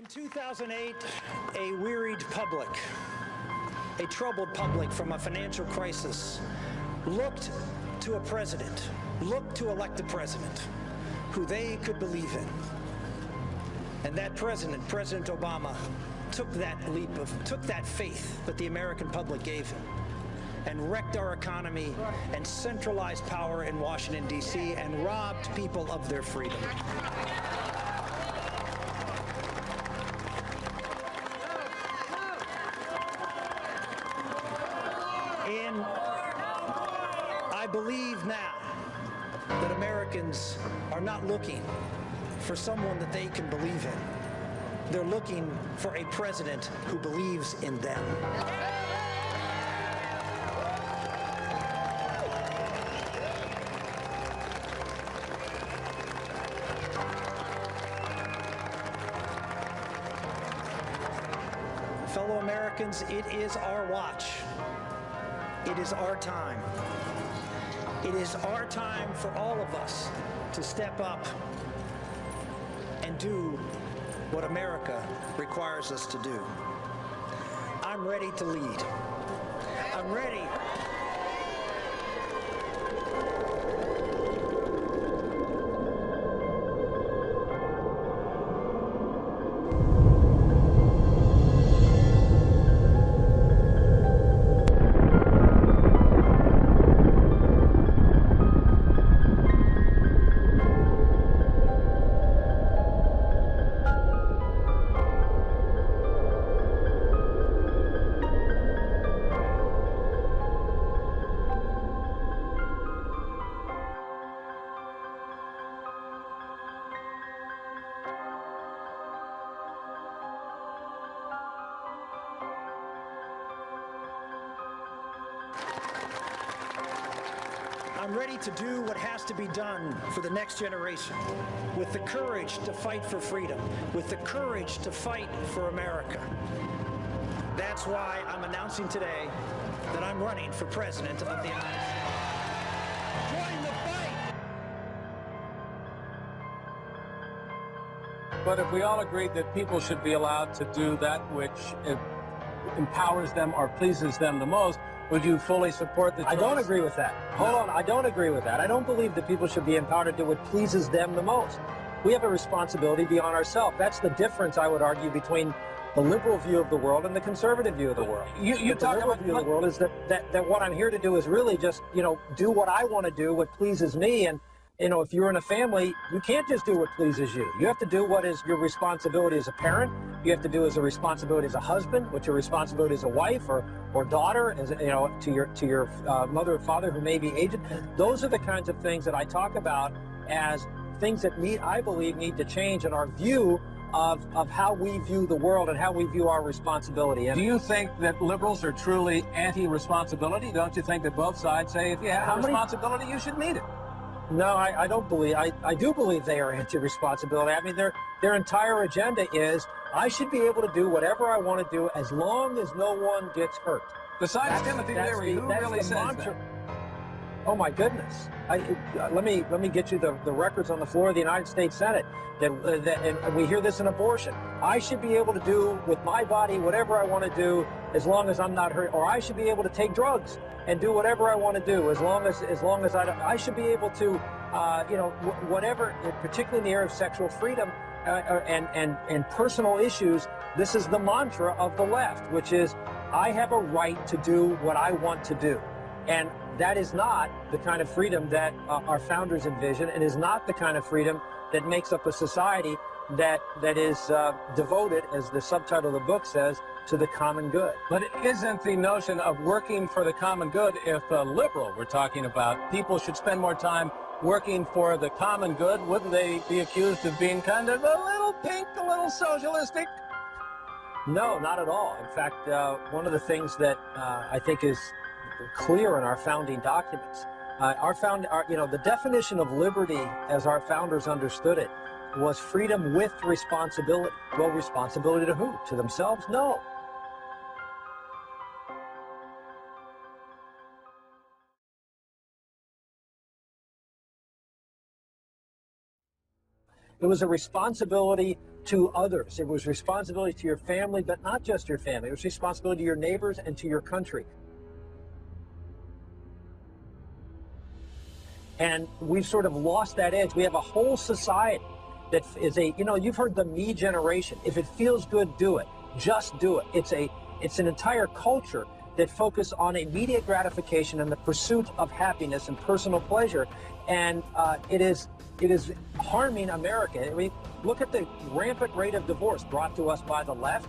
2008, a wearied public, a troubled public from a financial crisis, looked to a president, looked to elect a president who they could believe in. And that president, President Obama, took that faith that the American public gave him and wrecked our economy and centralized power in Washington, D.C., and robbed people of their freedom. And I believe now that Americans are not looking for someone that they can believe in. They're looking for a president who believes in them. Fellow Americans, it is our watch. It is our time. It is our time for all of us to step up and do what America requires us to do. I'm ready to lead. I'm ready. I'm ready to do what has to be done for the next generation, with the courage to fight for freedom, with the courage to fight for America. That's why I'm announcing today that I'm running for President of the United States. Join the fight! But if we all agreed that people should be allowed to do that which empowers them or pleases them the most, would you fully support the choice? I don't agree with that. Hold on, I don't agree with that. I don't believe that people should be empowered to do what pleases them the most. We have a responsibility beyond ourselves. That's the difference, I would argue, between the liberal view of the world and the conservative view of the world. You the liberal view of the world is that what I'm here to do is really just, do what I want to do, what pleases me. And, if you're in a family, you can't just do what pleases you. You have to do what is your responsibility as a parent. You have to do as a responsibility as a husband, what's your responsibility as a wife or daughter, as to your mother or father who may be aged. Those are the kinds of things that I talk about as things that I believe need to change in our view of how we view the world and how we view our responsibility. And do you think that liberals are truly anti-responsibility? Don't you think that both sides say if you have a responsibility, you should meet it? No, I don't believe. I do believe they are anti-responsibility. I mean, their entire agenda is I should be able to do whatever I want to do as long as no one gets hurt. Besides Timothy Leary, who really says that? Oh my goodness! Let me get you the records on the floor of the United States Senate. And we hear this in abortion. I should be able to do with my body whatever I want to do as long as I'm not hurt, or I should be able to take drugs and do whatever I want to do as long as I should be able to whatever, particularly in the area of sexual freedom and personal issues. This is the mantra of the left, which is I have a right to do what I want to do. And that is not the kind of freedom that our founders envisioned, and is not the kind of freedom that makes up a society that is devoted, as the subtitle of the book says, to the common good. But isn't the notion of working for the common good, if a liberal we're talking about, people should spend more time working for the common good, wouldn't they be accused of being kind of a little pink, a little socialistic? No, not at all. In fact, one of the things that I think is clear in our founding documents, the definition of liberty as our founders understood it was freedom with responsibility. Well, responsibility to who? To themselves? No. It was a responsibility to others. It was responsibility to your family, but not just your family. It was responsibility to your neighbors and to your country. And we've sort of lost that edge. We have a whole society that is you've heard the me generation. If it feels good, do it. Just do it. It's an entire culture that focus on immediate gratification and the pursuit of happiness and personal pleasure. And it is harming America. I mean, look at the rampant rate of divorce brought to us by the left.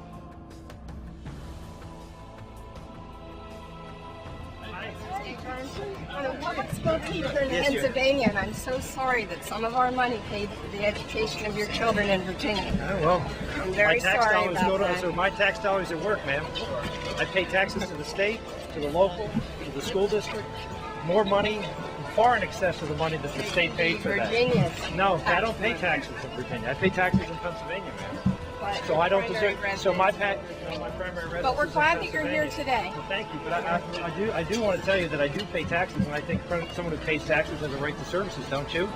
On a public school teacher in Pennsylvania, and I'm so sorry that some of our money paid for the education of your children in Virginia. Oh, well, I'm very sorry about that. So my tax dollars at work, ma'am. I pay taxes to the state, to the local, to the school district. More money, far in excess of the money that the state paid for that. Virginia's No, I don't pay taxes in Virginia. I pay taxes in Pennsylvania, ma'am. But So I don't primary deserve. residence. So my primary residence. But we're is in glad that you're here Pennsylvania. today. Well, thank you, but I do want to tell you that I do pay taxes, and I think someone who pays taxes has a right to services, don't you?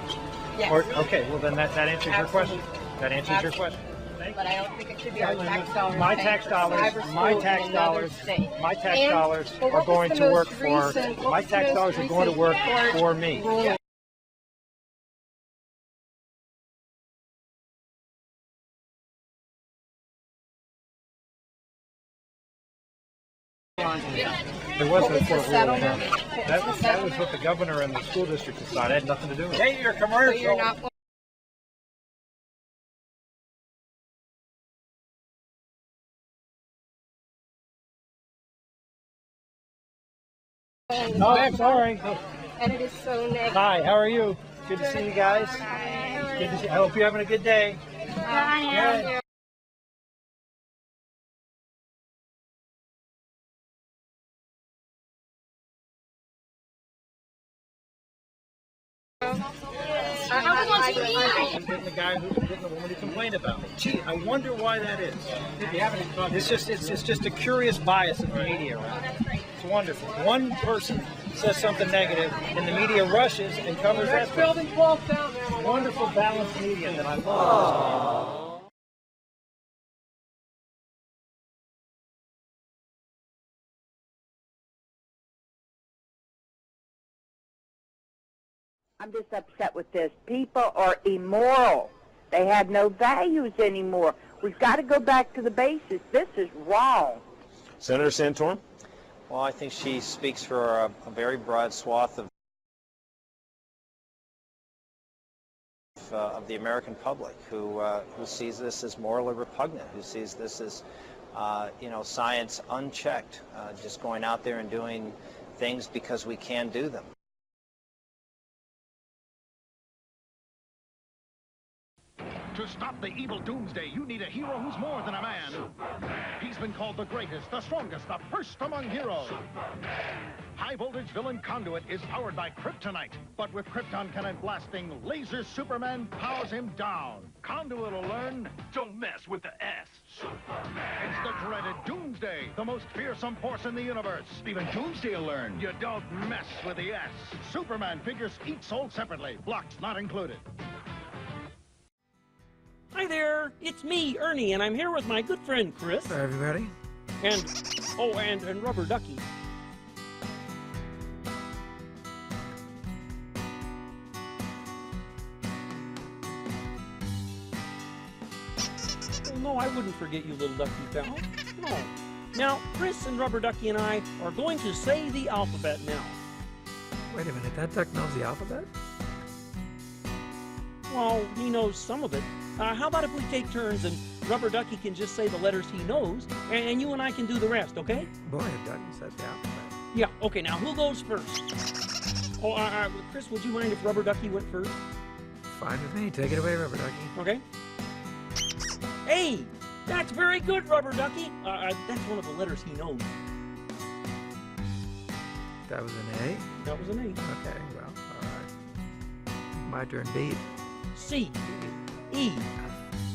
Yes. Okay, well then that answers your question. That answers your question. But I don't think it should be our tax dollars. My paying tax for dollars, cyber my school tax in another dollars, state. my tax And- dollars well, are what going was to the work most for. recent- what My was the tax most dollars are going to recent work court for me. ruling? There wasn't a court ruling. That was what the governor and the school district decided. It had nothing to do with it. Hey, your So commercial. you're not. Oh, I'm sorry. And it is so negative. Hi, how are you? Good to see you guys. Good to see. I hope you're having a good day. Good. I'm getting the guy who's getting the woman who complained about me. Gee, I wonder why that is. It's just a curious bias of the media around it. It's wonderful. One person says something negative, and the media rushes and covers that. Wonderful balanced media that I love. I'm just upset with this. People are immoral. They have no values anymore. We've got to go back to the basics. This is wrong. Senator Santorum? Well, I think she speaks for a very broad swath of the American public who sees this as morally repugnant, who sees this as science unchecked, just going out there and doing things because we can do them. To stop the evil doomsday, you need a hero who's more than a man. He's been called the greatest, the strongest, the first among heroes. High-voltage villain Conduit is powered by kryptonite, but with krypton cannon blasting, laser Superman powers him down. Conduit will learn, don't mess with the S. It's the dreaded Doomsday, the most fearsome force in the universe. Even Doomsday will learn, you don't mess with the S. Superman figures each sold separately, blocks not included. Hi there, it's me, Ernie, and I'm here with my good friend Chris. Hi, everybody. And Rubber Ducky. Oh, no, I wouldn't forget you, little ducky pal. No. Now, Chris and Rubber Ducky and I are going to say the alphabet now. Wait a minute, that duck knows the alphabet? Well, he knows some of it. How about if we take turns and Rubber Ducky can just say the letters he knows, and you and I can do the rest, okay? Boy, a duck said the alphabet. Yeah, okay, now who goes first? Oh, Chris, would you mind if Rubber Ducky went first? Fine with me. Take it away, Rubber Ducky. Okay. Hey, that's very good, Rubber Ducky. That's one of the letters he knows. That was an A? That was an A. Okay, well, all right. My turn. B. C. E.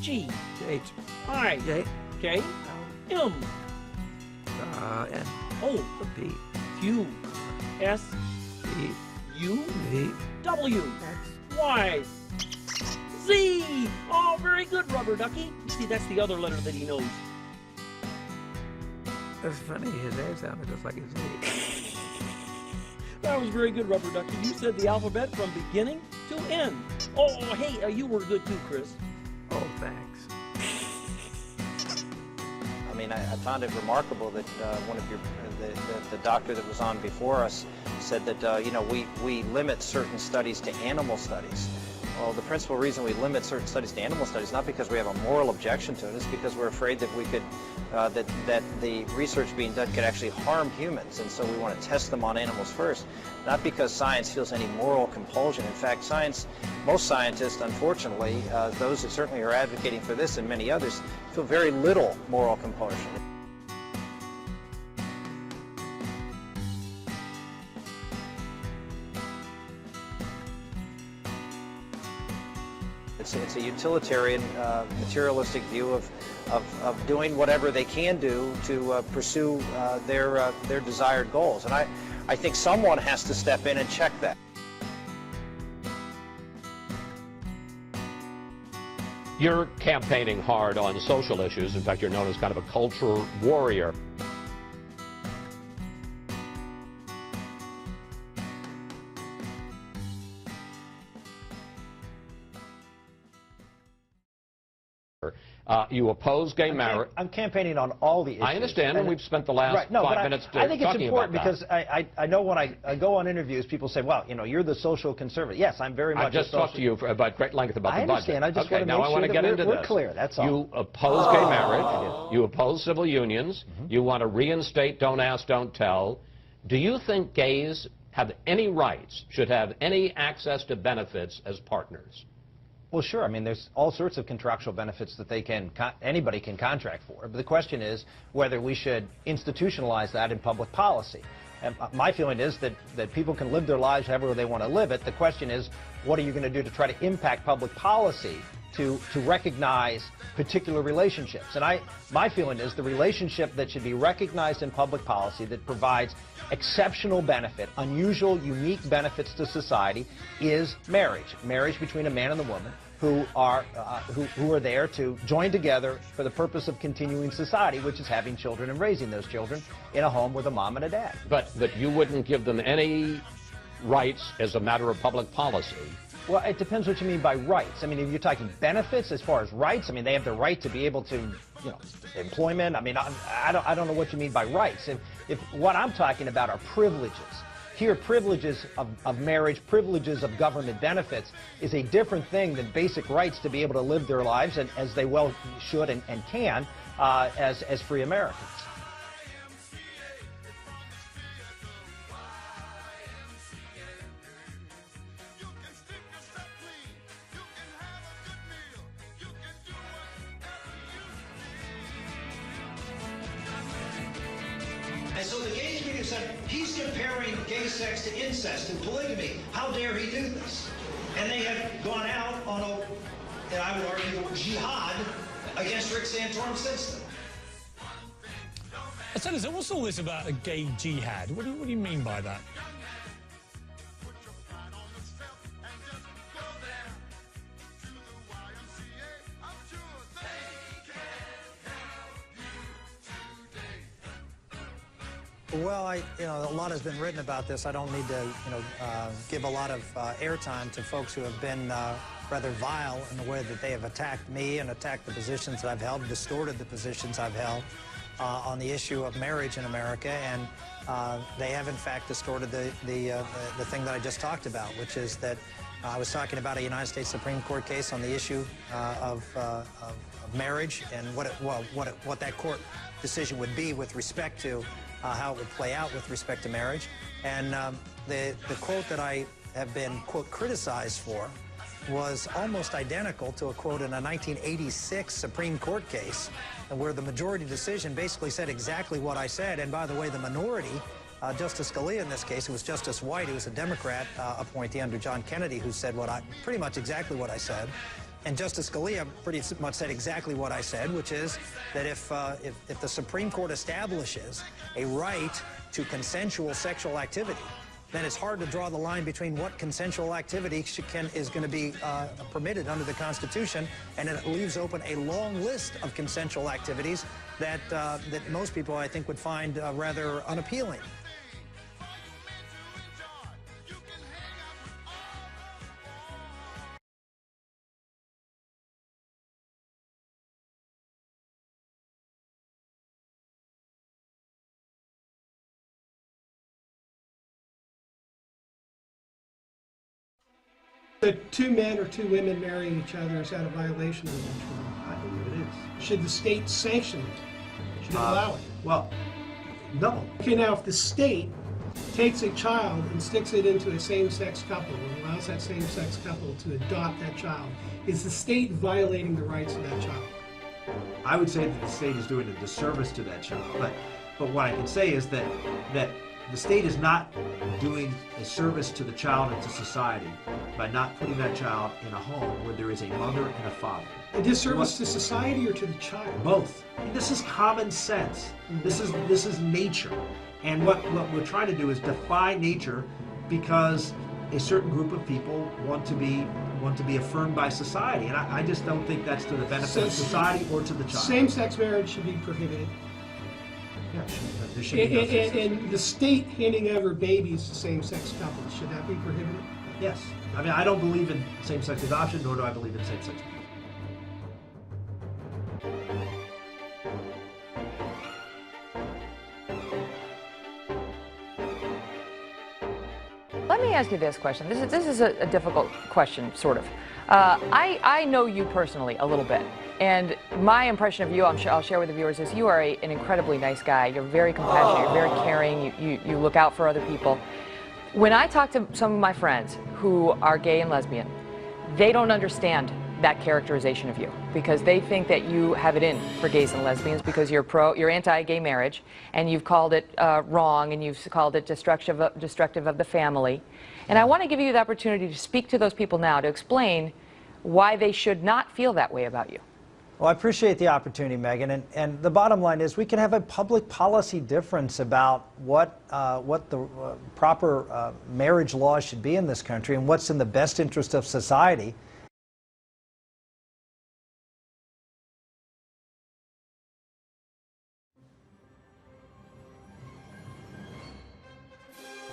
G. H. I. J. K. M. N. O. P. Q. S. E. U. V. W. X. Y. Z. Z! Oh, very good, Rubber Ducky. See, that's the other letter that he knows. That's funny. His A sounded just like his Z. That was very good, Rubber Ducky. You said the alphabet from beginning to end. Oh, hey, you were good too, Chris. Oh, thanks. I mean, I found it remarkable that one of the doctor that was on before us said that, you know, we limit certain studies to animal studies. Well, the principal reason we limit certain studies to animal studies, not because we have a moral objection to it, is because we're afraid that we could, that the research being done could actually harm humans, and so we want to test them on animals first, not because science feels any moral compulsion. In fact, most scientists, unfortunately, those that certainly are advocating for this and many others, feel very little moral compulsion. It's a utilitarian, materialistic view of doing whatever they can do to pursue their desired goals. And I think someone has to step in and check that. You're campaigning hard on social issues. In fact, you're known as kind of a culture warrior. You oppose gay marriage. I'm campaigning on all the issues. I understand, and we've spent the last 5 minutes I think it's talking important about because I know when I go on interviews, people say, well, you know, you're the social conservative. Yes, I'm very much I've just talked to you about great length about the budget. I understand. I just want to make sure that we're clear. That's all. You oppose gay marriage. You oppose civil unions. You want to reinstate don't ask, don't tell. Do you think gays have any rights, should have any access to benefits as partners? Well, sure. I mean, there's all sorts of contractual benefits that anybody can contract for. But the question is whether we should institutionalize that in public policy. And my feeling is that people can live their lives however they want to live it. The question is, what are you going to do to try to impact public policy to recognize particular relationships? And my feeling is the relationship that should be recognized in public policy that provides exceptional benefit, unusual, unique benefits to society is marriage. Marriage between a man and a woman who are there to join together for the purpose of continuing society, which is having children and raising those children in a home with a mom and a dad. But you wouldn't give them any rights as a matter of public policy. Well, it depends what you mean by rights. I mean, if you're talking benefits as far as rights, I mean, they have the right to be able to, you know, employment. I mean, I don't know what you mean by rights. If what I'm talking about are privileges. Here, privileges of marriage, privileges of government benefits is a different thing than basic rights to be able to live their lives, and as they well should and can, as free Americans. And so the gay community said, he's comparing gay sex to incest and polygamy. How dare he do this? And they have gone out on and I would argue, jihad against Rick Santorum since then. Tell us, what's all this about a gay jihad? What do you mean by that? Well, a lot has been written about this. I don't need to, give a lot of airtime to folks who have been rather vile in the way that they have attacked me and attacked the positions that I've held, distorted the positions I've held on the issue of marriage in America, and they have in fact distorted the thing that I just talked about, which is that I was talking about a United States Supreme Court case on the issue of marriage and what that court decision would be with respect to how it would play out with respect to marriage. And the quote that I have been, quote, criticized for was almost identical to a quote in a 1986 Supreme Court case where the majority decision basically said exactly what I said. And by the way, the minority, Justice Scalia in this case, it was Justice White, who was a Democrat appointee under John Kennedy, who said pretty much exactly what I said. And Justice Scalia pretty much said exactly what I said, which is that if the Supreme Court establishes a right to consensual sexual activity, then it's hard to draw the line between what consensual activity is going to be permitted under the Constitution, and it leaves open a long list of consensual activities that most people, I think, would find rather unappealing. The two men or two women marrying each other, is that a violation of the natural law? I believe it is. Should the state sanction it? Should it allow it? Well, no. Okay, now if the state takes a child and sticks it into a same-sex couple and allows that same-sex couple to adopt that child, is the state violating the rights of that child? I would say that the state is doing a disservice to that child. But what I can say is that the state is not doing a service to the child and to society by not putting that child in a home where there is a mother and a father. A disservice to society or to the child? Both. This is common sense. This is nature. And what we're trying to do is defy nature because a certain group of people want to be affirmed by society. And I just don't think that's to the benefit of society or to the child. Same-sex marriage should be prohibited. Yeah, there should be no same-sex marriage. And the state handing over babies to same-sex couples, should that be prohibited? Yes. I mean, I don't believe in same-sex adoption, nor do I believe in same-sex marriage. Let me ask you this question. This is a difficult question, sort of. I know you personally a little bit, and my impression of you, I'll share with the viewers, is you are an incredibly nice guy. You're very compassionate. You're very caring. You look out for other people. When I talk to some of my friends who are gay and lesbian, they don't understand that characterization of you because they think that you have it in for gays and lesbians because you're anti-gay marriage, and you've called it wrong, and you've called it destructive of the family. And I want to give you the opportunity to speak to those people now to explain why they should not feel that way about you. Well, I appreciate the opportunity, Megan, and the bottom line is we can have a public policy difference about what the proper marriage laws should be in this country and what's in the best interest of society.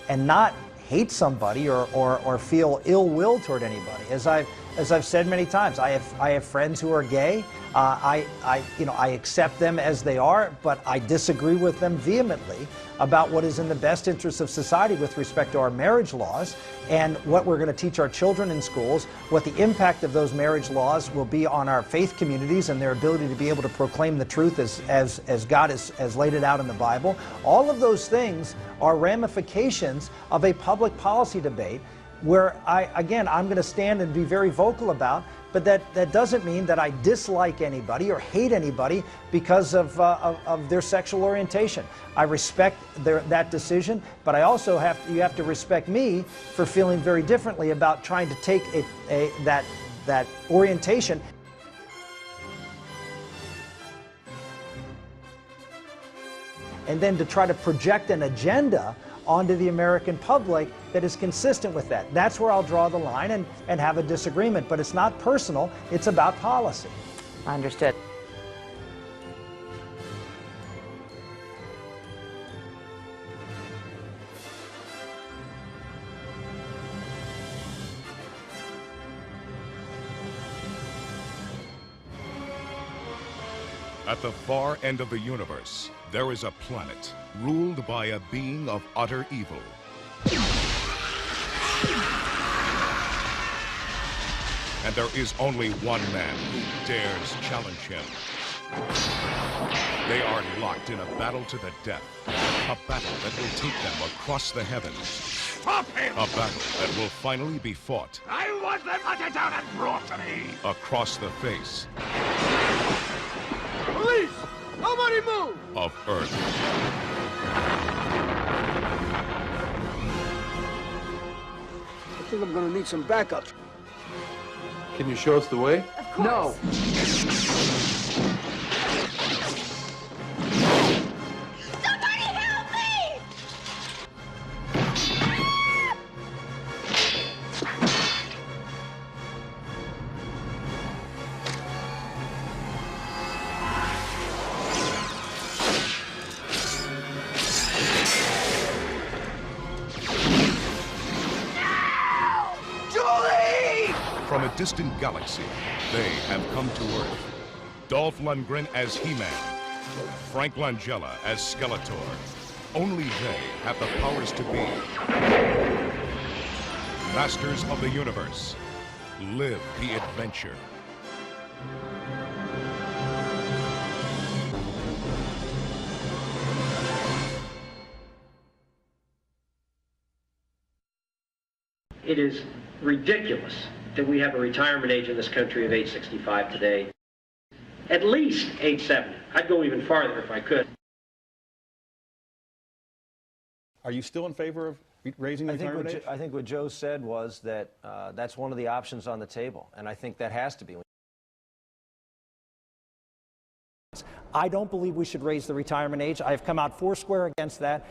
And not hate somebody or feel ill will toward anybody. As I've said many times, I have friends who are gay. I accept them as they are, but I disagree with them vehemently about what is in the best interest of society with respect to our marriage laws and what we're going to teach our children in schools, what the impact of those marriage laws will be on our faith communities and their ability to be able to proclaim the truth as God has laid it out in the Bible. All of those things are ramifications of a public policy debate where I'm going to stand and be very vocal about, but that doesn't mean that I dislike anybody or hate anybody because of their sexual orientation. I respect that decision, but I also you have to respect me for feeling very differently about trying to take that orientation and then to try to project an agenda onto the American public that is consistent with that. That's where I'll draw the line and have a disagreement. But it's not personal, it's about policy. Understood. At the far end of the universe, there is a planet ruled by a being of utter evil. And there is only one man who dares challenge him. They are locked in a battle to the death. A battle that will take them across the heavens. Stop him! A battle that will finally be fought. I want them hunted down and brought to me! Across the face. Police! Nobody move! Of Earth. I think I'm gonna need some backup. Can you show us the way? Of course. No. Somebody help me! From a distant galaxy, they have come to Earth. Dolph Lundgren as He-Man, Frank Langella as Skeletor. Only they have the powers to be masters of the universe. Live the adventure. It is ridiculous that we have a retirement age in this country of age 65 today. At least age 70. I'd go even farther if I could. Are you still in favor of raising the retirement age? I think what Joe said was that that's one of the options on the table, and I think that has to be. I don't believe we should raise the retirement age. I've come out foursquare against that.